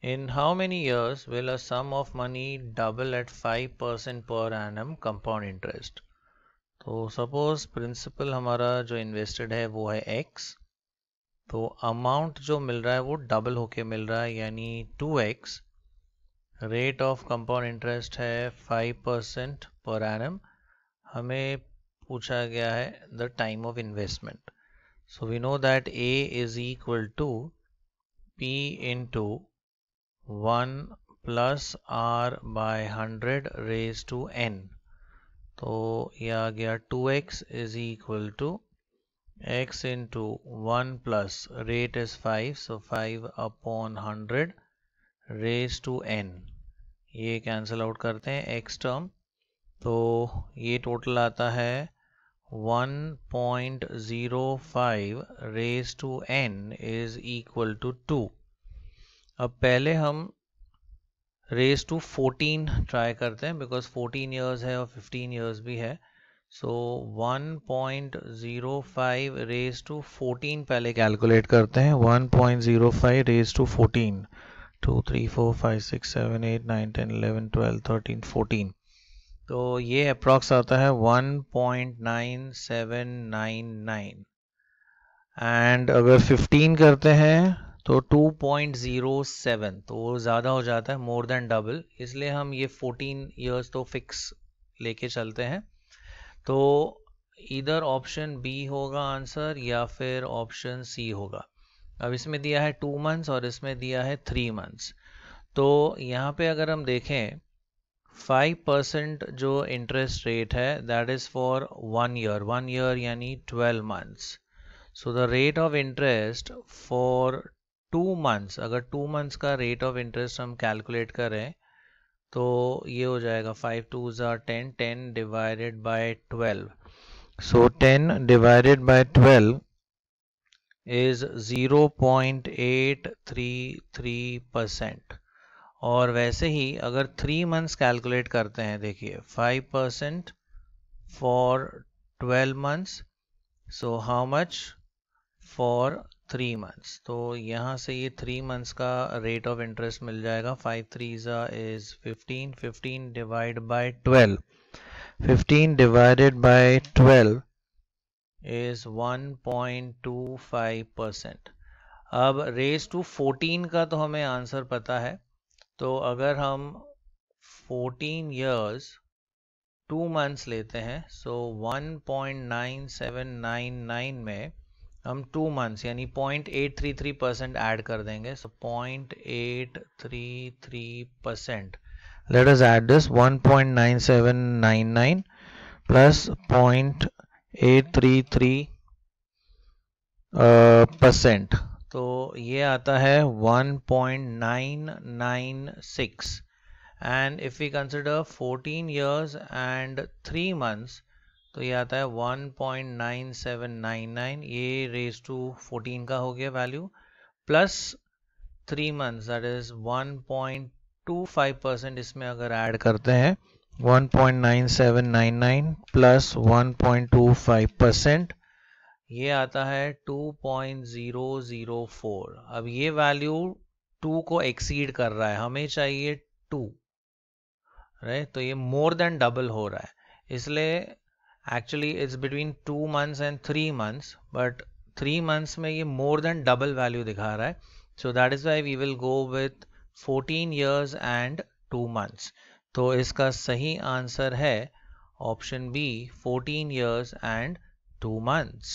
In how many years will a sum of money double at 5% per annum compound interest? तो suppose principal हमारा जो invested है वो है x, तो अमाउंट जो मिल रहा है वो डबल होके मिल रहा है यानी 2x। Rate of compound interest है 5% पर एनम। हमें पूछा गया है the time of investment. So we know that a is equal to p into 1 plus r by 100 raise to n। तो ये आ गया 2x is equal to x into 1 plus rate is 5, so 5 upon 100 raise to n। ये cancel out करते हैं x term, तो ये total आता है 1.05 raise to n is equal to 2। अब पहले हम रेज टू 14 ट्राई करते हैं बिकॉज 14 ईयर्स है और 15 ईयर्स भी है। सो 1.05 रेज टू 14 पहले कैलकुलेट करते हैं। 1.05 रेज टू 14, 2 3 4 5 6 7 8 9 10 11 12 13 14, तो ये अप्रॉक्स आता है 1.9799। एंड अगर 15 करते हैं तो 2.07, तो ज़्यादा हो जाता है, मोर देन डबल, इसलिए हम ये 14 ईयर्स तो फिक्स लेके चलते हैं। तो इधर ऑप्शन बी होगा आंसर या फिर ऑप्शन सी होगा। अब इसमें दिया है 2 मंथ्स और इसमें दिया है 3 मंथ्स। तो यहाँ पे अगर हम देखें 5% जो इंटरेस्ट रेट है that is for 1 year, 1 year यानी 12 months. So the rate of interest for 2 months, अगर 2 मंथ्स का रेट ऑफ इंटरेस्ट हम कैलकुलेट करें तो ये हो जाएगा 5 2s are 10, 10 divided by 12। So 10 divided by 12 is 0.833%। और वैसे ही अगर 3 मंथ्स कैलकुलेट करते हैं, देखिए 5% for 12 months, so how much for 3 months. तो यहाँ से ये 3 मंथ्स का रेट ऑफ इंटरेस्ट मिल जाएगा। 5 3s is 15, 15 divide by 12, 15 divided by 12 is 1.25%। अब रेज टू 14 का तो हमें आंसर पता है, तो अगर हम 14 years 2 मंथ्स लेते हैं, सो 1.9799 में हम 2 मंथ्स यानी 0.833% ऐड कर देंगे। So 0.833%, let us add this 1.9799 plus 0.833%, तो ये आता है 1.996। And if we consider 14 years and 3 months, तो ये आता है 1.9799। ये रेज टू 14 का हो गया value, plus 3 months that is 1.25%। इसमें अगर ऐड करते हैं 1.9799 प्लस 1.25%, ये आता है 2.004। अब ये वैल्यू 2 को एक्सीड कर रहा है, हमें चाहिए 2, राइट? तो ये मोर देन डबल हो रहा है, इसलिए actually it's between 2 months and 3 months, but 3 months में ये मोर देन डबल वैल्यू दिखा रहा है। So that is why we will go with 14 years and 2 months। तो इसका सही आंसर है option B, 14 years and 2 months।